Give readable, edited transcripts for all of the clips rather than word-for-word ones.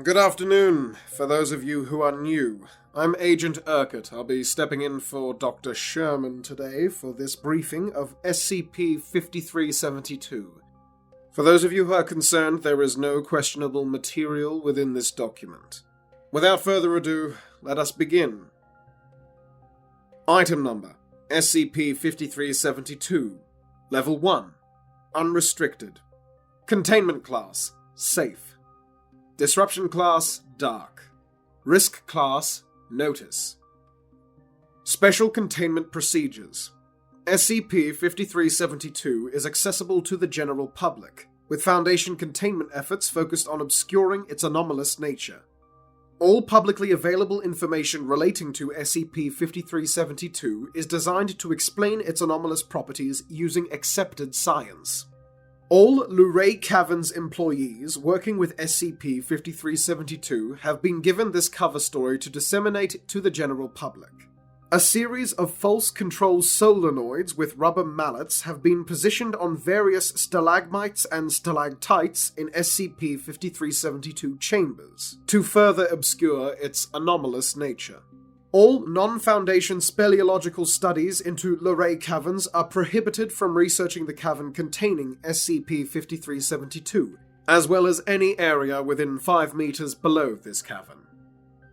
Good afternoon, for those of you who are new. I'm Agent Urquhart. I'll be stepping in for Dr. Sherman today for this briefing of SCP-5372. For those of you who are concerned, there is no questionable material within this document. Without further ado, let us begin. Item number, SCP-5372. Level 1. Unrestricted. Containment class, Safe. Disruption class, Dark. Risk class, Notice. Special Containment Procedures. SCP-5372 is accessible to the general public, with Foundation containment efforts focused on obscuring its anomalous nature. All publicly available information relating to SCP-5372 is designed to explain its anomalous properties using accepted science. All Luray Caverns employees working with SCP-5372 have been given this cover story to disseminate to the general public. A series of false control solenoids with rubber mallets have been positioned on various stalagmites and stalactites in SCP-5372 chambers to further obscure its anomalous nature. All non-Foundation speleological studies into Luray Caverns are prohibited from researching the cavern containing SCP-5372, as well as any area within 5 meters below this cavern.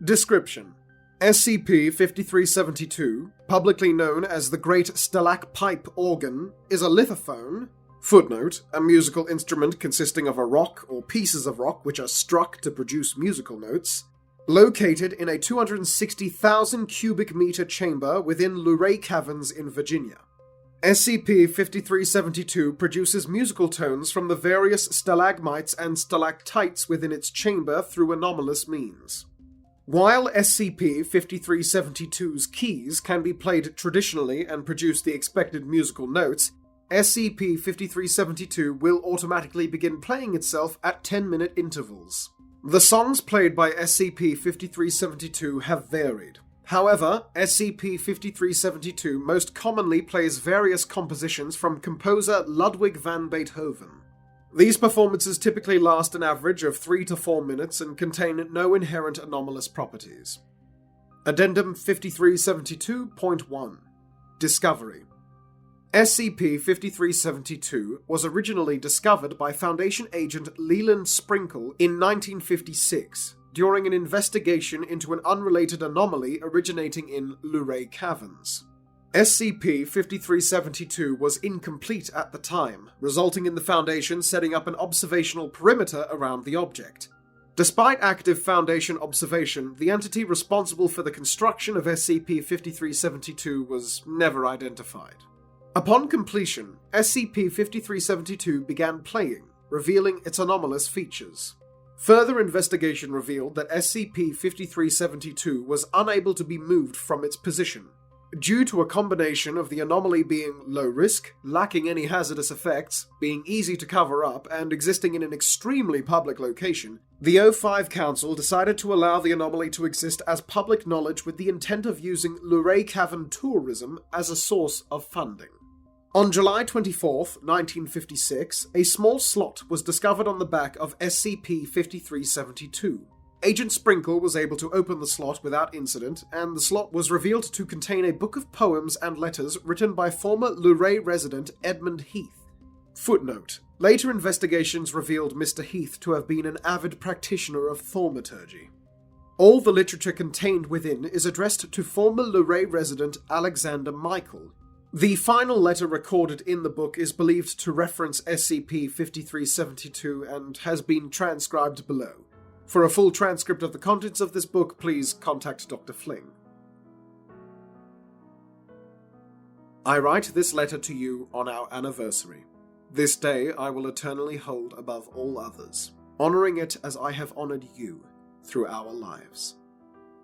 Description: SCP-5372, publicly known as the Great Stalacpipe Organ, is a lithophone, footnote, a musical instrument consisting of a rock or pieces of rock which are struck to produce musical notes, located in a 260,000 cubic meter chamber within Luray Caverns in Virginia. SCP-5372 produces musical tones from the various stalagmites and stalactites within its chamber through anomalous means. While SCP-5372's keys can be played traditionally and produce the expected musical notes, SCP-5372 will automatically begin playing itself at 10-minute intervals. The songs played by SCP-5372 have varied. However, SCP-5372 most commonly plays various compositions from composer Ludwig van Beethoven. These performances typically last an average of 3 to 4 minutes and contain no inherent anomalous properties. Addendum 5372.1 Discovery. SCP-5372 was originally discovered by Foundation agent Leland Sprinkle in 1956 during an investigation into an unrelated anomaly originating in Luray Caverns. SCP-5372 was incomplete at the time, resulting in the Foundation setting up an observational perimeter around the object. Despite active Foundation observation, the entity responsible for the construction of SCP-5372 was never identified. Upon completion, SCP-5372 began playing, revealing its anomalous features. Further investigation revealed that SCP-5372 was unable to be moved from its position. Due to a combination of the anomaly being low risk, lacking any hazardous effects, being easy to cover up, and existing in an extremely public location, the O5 Council decided to allow the anomaly to exist as public knowledge with the intent of using Luray Cavern tourism as a source of funding. On July 24, 1956, a small slot was discovered on the back of SCP-5372. Agent Sprinkle was able to open the slot without incident, and the slot was revealed to contain a book of poems and letters written by former Luray resident Edmund Heath. Footnote: later investigations revealed Mr. Heath to have been an avid practitioner of thaumaturgy. All the literature contained within is addressed to former Luray resident Alexander Michael. The final letter recorded in the book is believed to reference SCP-5372 and has been transcribed below. For a full transcript of the contents of this book, please contact Dr. Fling. I write this letter to you on our anniversary. This day I will eternally hold above all others, honoring it as I have honored you through our lives.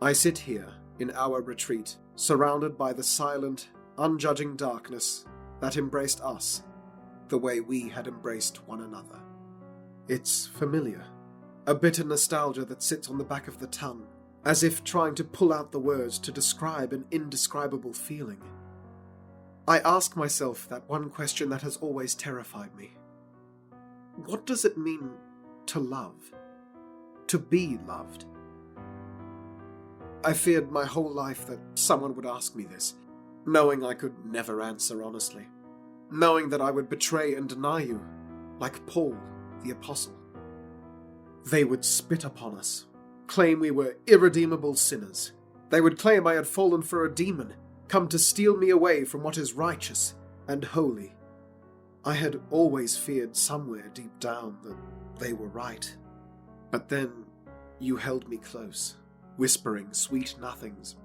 I sit here in our retreat, surrounded by the silent, unjudging darkness that embraced us the way we had embraced one another. It's familiar, a bitter nostalgia that sits on the back of the tongue, as if trying to pull out the words to describe an indescribable feeling. I ask myself that one question that has always terrified me. What does it mean to love? to be loved. I feared my whole life that someone would ask me this, knowing I could never answer honestly, knowing that I would betray and deny you, like Paul, the Apostle. They would spit upon us, claim we were irredeemable sinners. They would claim I had fallen for a demon, come to steal me away from what is righteous and holy. I had always feared somewhere deep down that they were right. But then you held me close, whispering sweet nothings.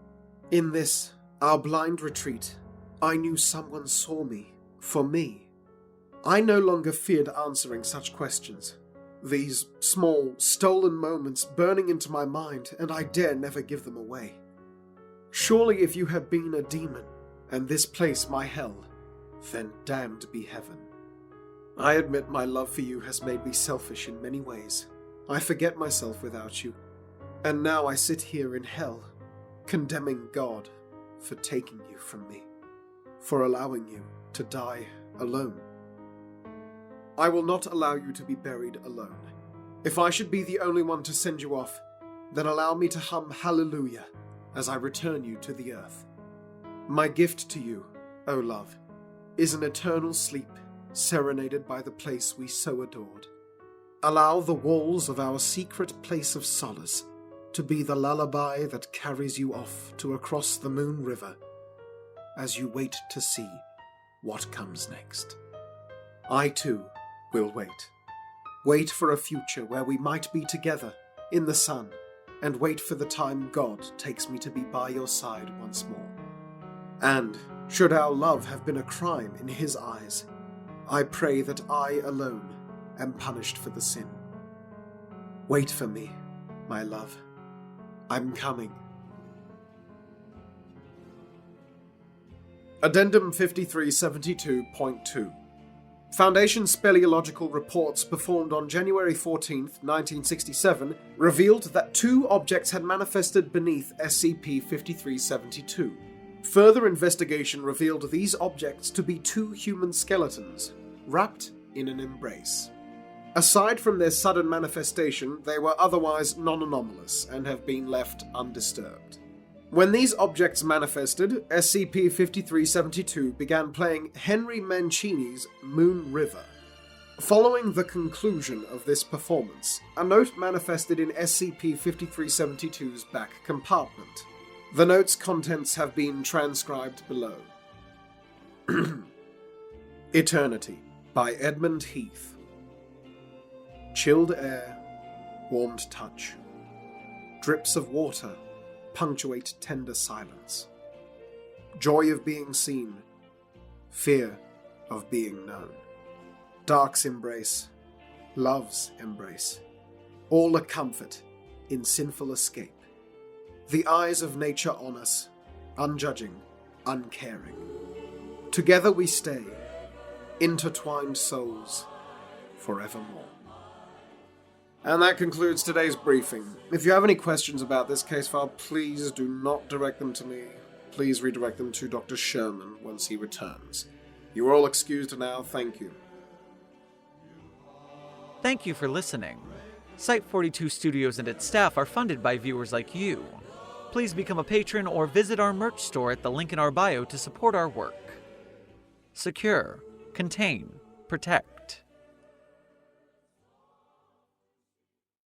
In this, our blind retreat, I knew someone saw me, for me. I no longer feared answering such questions. These small, stolen moments burning into my mind, and I dare never give them away. Surely if you had been a demon, and this place my hell, then damned be heaven. I admit my love for you has made me selfish in many ways. I forget myself without you, and now I sit here in hell, condemning God for taking you from me, for allowing you to die alone. I will not allow you to be buried alone. If I should be the only one to send you off, then allow me to hum hallelujah as I return you to the earth. My gift to you, O love, is an eternal sleep serenaded by the place we so adored. Allow the walls of our secret place of solace to be the lullaby that carries you off to across the Moon River as you wait to see what comes next. I too will wait. Wait for a future where we might be together in the sun, and wait for the time God takes me to be by your side once more. And, should our love have been a crime in his eyes, I pray that I alone am punished for the sin. Wait for me, my love. I'm coming. Addendum 5372.2. Foundation speleological reports performed on January 14, 1967, revealed that 2 objects had manifested beneath SCP-5372. Further investigation revealed these objects to be 2 human skeletons, wrapped in an embrace. Aside from their sudden manifestation, they were otherwise non-anomalous and have been left undisturbed. When these objects manifested, SCP-5372 began playing Henry Mancini's Moon River. Following the conclusion of this performance, a note manifested in SCP-5372's back compartment. The note's contents have been transcribed below. Eternity by Edmund Heath. Chilled air, warmed touch. Drips of water punctuate tender silence. Joy of being seen, fear of being known. Dark's embrace, love's embrace, all a comfort in sinful escape. The eyes of nature on us, unjudging, uncaring. Together we stay, intertwined souls, forevermore. And that concludes today's briefing. If you have any questions about this case file, please do not direct them to me. Please redirect them to Dr. Sherman once he returns. You are all excused now, thank you. Thank you for listening. Site42 Studios and its staff are funded by viewers like you. Please become a patron or visit our merch store at the link in our bio to support our work. Secure, contain, protect.